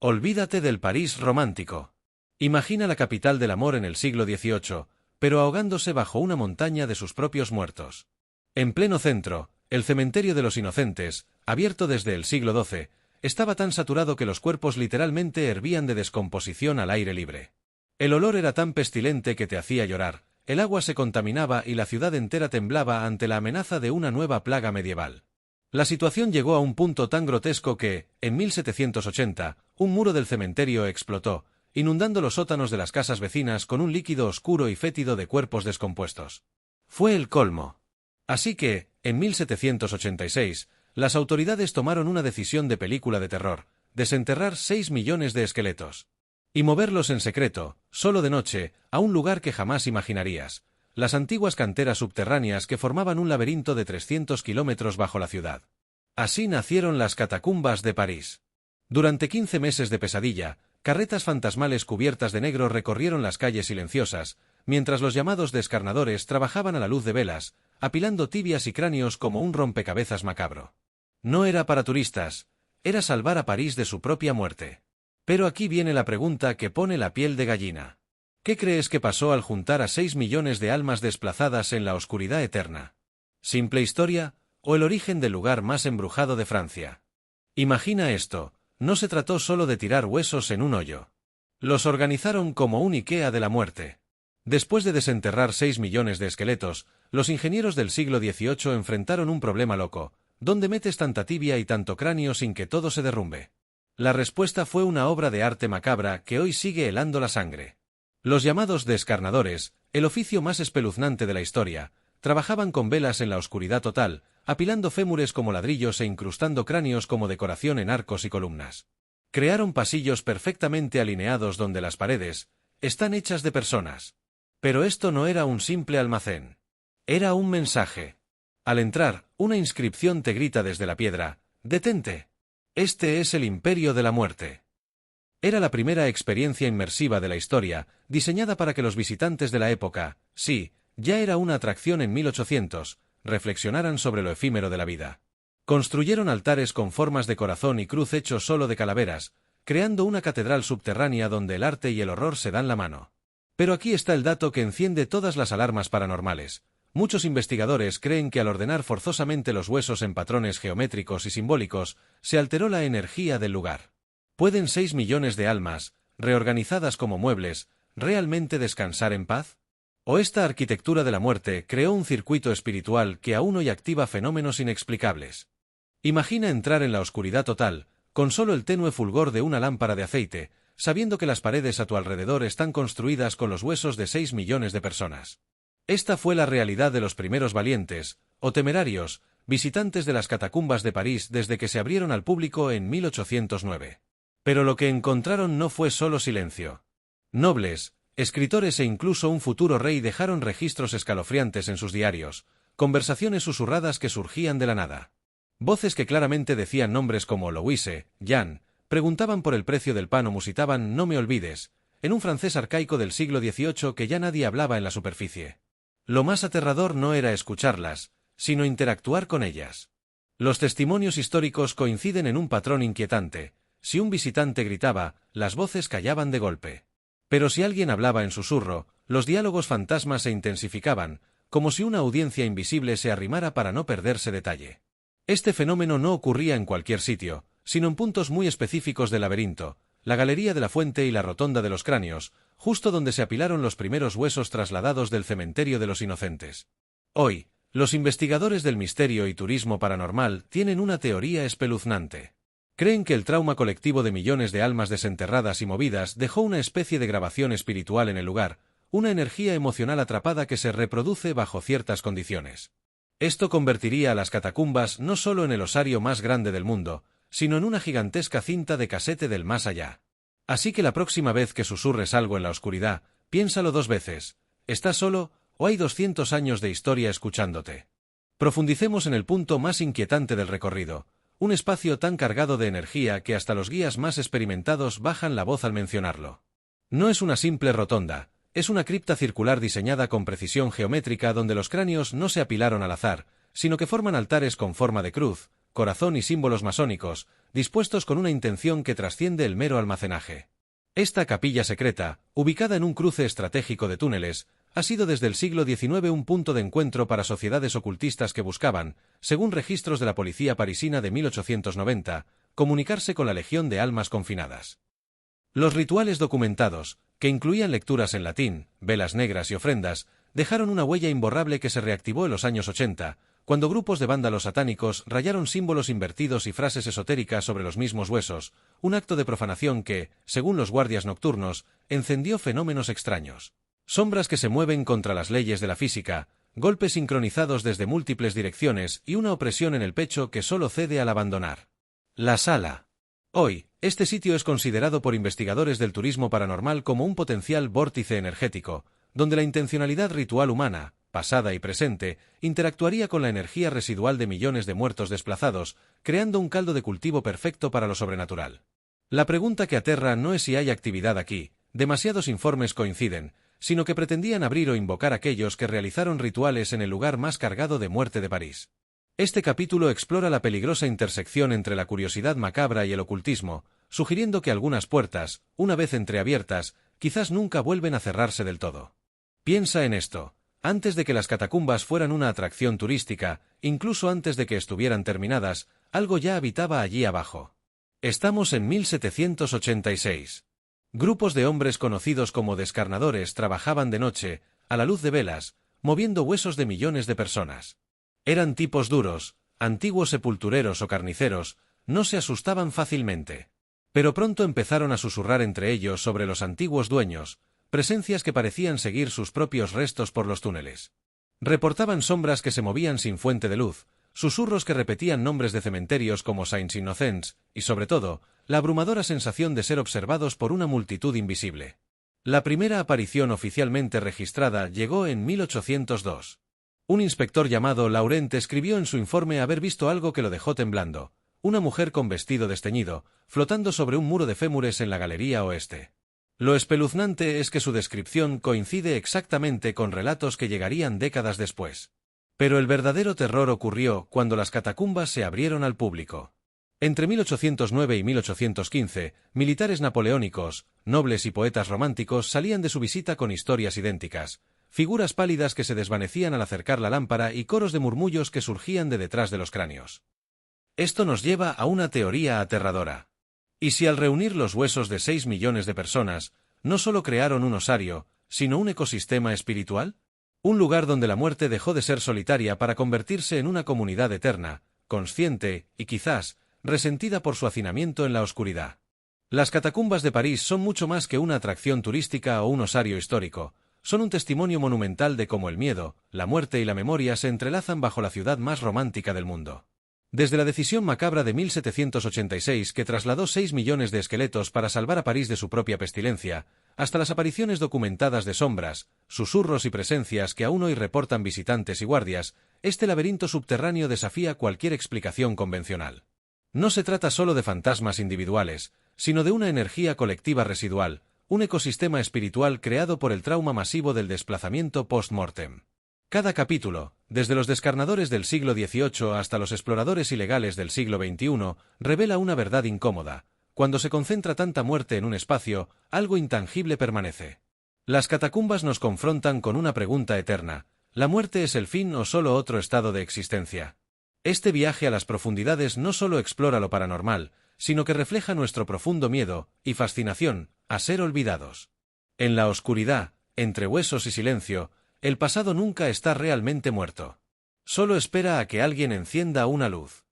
Olvídate del París romántico. Imagina la capital del amor en el siglo XVIII, pero ahogándose bajo una montaña de sus propios muertos. En pleno centro, el cementerio de los inocentes, abierto desde el siglo XII, estaba tan saturado que los cuerpos literalmente hervían de descomposición al aire libre. El olor era tan pestilente que te hacía llorar, el agua se contaminaba y la ciudad entera temblaba ante la amenaza de una nueva plaga medieval. La situación llegó a un punto tan grotesco que, en 1780, un muro del cementerio explotó, inundando los sótanos de las casas vecinas con un líquido oscuro y fétido de cuerpos descompuestos. Fue el colmo. Así que, en 1786, las autoridades tomaron una decisión de película de terror: desenterrar 6 millones de esqueletos. Y moverlos en secreto, solo de noche, a un lugar que jamás imaginarías: las antiguas canteras subterráneas que formaban un laberinto de 300 kilómetros bajo la ciudad. Así nacieron las catacumbas de París. Durante 15 meses de pesadilla, carretas fantasmales cubiertas de negro recorrieron las calles silenciosas, mientras los llamados descarnadores trabajaban a la luz de velas, apilando tibias y cráneos como un rompecabezas macabro. No era para turistas, era salvar a París de su propia muerte. Pero aquí viene la pregunta que pone la piel de gallina. ¿Qué crees que pasó al juntar a 6 millones de almas desplazadas en la oscuridad eterna? ¿Simple historia, o el origen del lugar más embrujado de Francia? Imagina esto: no se trató solo de tirar huesos en un hoyo. Los organizaron como un IKEA de la muerte. Después de desenterrar 6 millones de esqueletos, los ingenieros del siglo XVIII enfrentaron un problema loco: ¿dónde metes tanta tibia y tanto cráneo sin que todo se derrumbe? La respuesta fue una obra de arte macabra que hoy sigue helando la sangre. Los llamados descarnadores, el oficio más espeluznante de la historia, trabajaban con velas en la oscuridad total, apilando fémures como ladrillos e incrustando cráneos como decoración en arcos y columnas. Crearon pasillos perfectamente alineados donde las paredes están hechas de personas. Pero esto no era un simple almacén. Era un mensaje. Al entrar, una inscripción te grita desde la piedra: «Detente. Este es el imperio de la muerte». Era la primera experiencia inmersiva de la historia, diseñada para que los visitantes de la época, sí, ya era una atracción en 1800, reflexionaran sobre lo efímero de la vida. Construyeron altares con formas de corazón y cruz hechos solo de calaveras, creando una catedral subterránea donde el arte y el horror se dan la mano. Pero aquí está el dato que enciende todas las alarmas paranormales. Muchos investigadores creen que al ordenar forzosamente los huesos en patrones geométricos y simbólicos, se alteró la energía del lugar. ¿Pueden 6 millones de almas, reorganizadas como muebles, realmente descansar en paz? ¿O esta arquitectura de la muerte creó un circuito espiritual que aún hoy activa fenómenos inexplicables? Imagina entrar en la oscuridad total, con solo el tenue fulgor de una lámpara de aceite, sabiendo que las paredes a tu alrededor están construidas con los huesos de 6 millones de personas. Esta fue la realidad de los primeros valientes, o temerarios, visitantes de las catacumbas de París desde que se abrieron al público en 1809. Pero lo que encontraron no fue solo silencio. Nobles, escritores e incluso un futuro rey dejaron registros escalofriantes en sus diarios, conversaciones susurradas que surgían de la nada. Voces que claramente decían nombres como Louise, Jean, preguntaban por el precio del pan o musitaban «No me olvides», en un francés arcaico del siglo XVIII que ya nadie hablaba en la superficie. Lo más aterrador no era escucharlas, sino interactuar con ellas. Los testimonios históricos coinciden en un patrón inquietante: si un visitante gritaba, las voces callaban de golpe. Pero si alguien hablaba en susurro, los diálogos fantasmas se intensificaban, como si una audiencia invisible se arrimara para no perderse detalle. Este fenómeno no ocurría en cualquier sitio, sino en puntos muy específicos del laberinto: la galería de la fuente y la rotonda de los cráneos, justo donde se apilaron los primeros huesos trasladados del cementerio de los inocentes. Hoy, los investigadores del misterio y turismo paranormal tienen una teoría espeluznante. Creen que el trauma colectivo de millones de almas desenterradas y movidas dejó una especie de grabación espiritual en el lugar, una energía emocional atrapada que se reproduce bajo ciertas condiciones. Esto convertiría a las catacumbas no solo en el osario más grande del mundo, sino en una gigantesca cinta de casete del más allá. Así que la próxima vez que susurres algo en la oscuridad, piénsalo 2 veces: ¿estás solo, o hay 200 años de historia escuchándote? Profundicemos en el punto más inquietante del recorrido: un espacio tan cargado de energía que hasta los guías más experimentados bajan la voz al mencionarlo. No es una simple rotonda, es una cripta circular diseñada con precisión geométrica donde los cráneos no se apilaron al azar, sino que forman altares con forma de cruz, corazón y símbolos masónicos, dispuestos con una intención que trasciende el mero almacenaje. Esta capilla secreta, ubicada en un cruce estratégico de túneles, ha sido desde el siglo XIX un punto de encuentro para sociedades ocultistas que buscaban, según registros de la policía parisina de 1890, comunicarse con la legión de almas confinadas. Los rituales documentados, que incluían lecturas en latín, velas negras y ofrendas, dejaron una huella imborrable que se reactivó en los años 80, cuando grupos de vándalos satánicos rayaron símbolos invertidos y frases esotéricas sobre los mismos huesos, un acto de profanación que, según los guardias nocturnos, encendió fenómenos extraños. Sombras que se mueven contra las leyes de la física, golpes sincronizados desde múltiples direcciones y una opresión en el pecho que solo cede al abandonar. La sala. Hoy, este sitio es considerado por investigadores del turismo paranormal como un potencial vórtice energético, donde la intencionalidad ritual humana, pasada y presente, interactuaría con la energía residual de millones de muertos desplazados, creando un caldo de cultivo perfecto para lo sobrenatural. La pregunta que aterra no es si hay actividad aquí, demasiados informes coinciden, sino que pretendían abrir o invocar a aquellos que realizaron rituales en el lugar más cargado de muerte de París. Este capítulo explora la peligrosa intersección entre la curiosidad macabra y el ocultismo, sugiriendo que algunas puertas, una vez entreabiertas, quizás nunca vuelven a cerrarse del todo. Piensa en esto. Antes de que las catacumbas fueran una atracción turística, incluso antes de que estuvieran terminadas, algo ya habitaba allí abajo. Estamos en 1786. Grupos de hombres conocidos como descarnadores trabajaban de noche, a la luz de velas, moviendo huesos de millones de personas. Eran tipos duros, antiguos sepultureros o carniceros, no se asustaban fácilmente. Pero pronto empezaron a susurrar entre ellos sobre los antiguos dueños, presencias que parecían seguir sus propios restos por los túneles. Reportaban sombras que se movían sin fuente de luz, susurros que repetían nombres de cementerios como Saint-Innocents, y sobre todo, la abrumadora sensación de ser observados por una multitud invisible. La primera aparición oficialmente registrada llegó en 1802. Un inspector llamado Laurent escribió en su informe haber visto algo que lo dejó temblando, una mujer con vestido desteñido, flotando sobre un muro de fémures en la galería oeste. Lo espeluznante es que su descripción coincide exactamente con relatos que llegarían décadas después. Pero el verdadero terror ocurrió cuando las catacumbas se abrieron al público. Entre 1809 y 1815, militares napoleónicos, nobles y poetas románticos salían de su visita con historias idénticas, figuras pálidas que se desvanecían al acercar la lámpara y coros de murmullos que surgían de detrás de los cráneos. Esto nos lleva a una teoría aterradora. ¿Y si al reunir los huesos de 6 millones de personas, no solo crearon un osario, sino un ecosistema espiritual? Un lugar donde la muerte dejó de ser solitaria para convertirse en una comunidad eterna, consciente y quizás resentida por su hacinamiento en la oscuridad. Las catacumbas de París son mucho más que una atracción turística o un osario histórico, son un testimonio monumental de cómo el miedo, la muerte y la memoria se entrelazan bajo la ciudad más romántica del mundo. Desde la decisión macabra de 1786 que trasladó 6 millones de esqueletos para salvar a París de su propia pestilencia, hasta las apariciones documentadas de sombras, susurros y presencias que aún hoy reportan visitantes y guardias, este laberinto subterráneo desafía cualquier explicación convencional. No se trata solo de fantasmas individuales, sino de una energía colectiva residual, un ecosistema espiritual creado por el trauma masivo del desplazamiento post-mortem. Cada capítulo, desde los descarnadores del siglo XVIII hasta los exploradores ilegales del siglo XXI, revela una verdad incómoda. Cuando se concentra tanta muerte en un espacio, algo intangible permanece. Las catacumbas nos confrontan con una pregunta eterna: ¿la muerte es el fin o solo otro estado de existencia? Este viaje a las profundidades no solo explora lo paranormal, sino que refleja nuestro profundo miedo y fascinación a ser olvidados. En la oscuridad, entre huesos y silencio, el pasado nunca está realmente muerto. Solo espera a que alguien encienda una luz.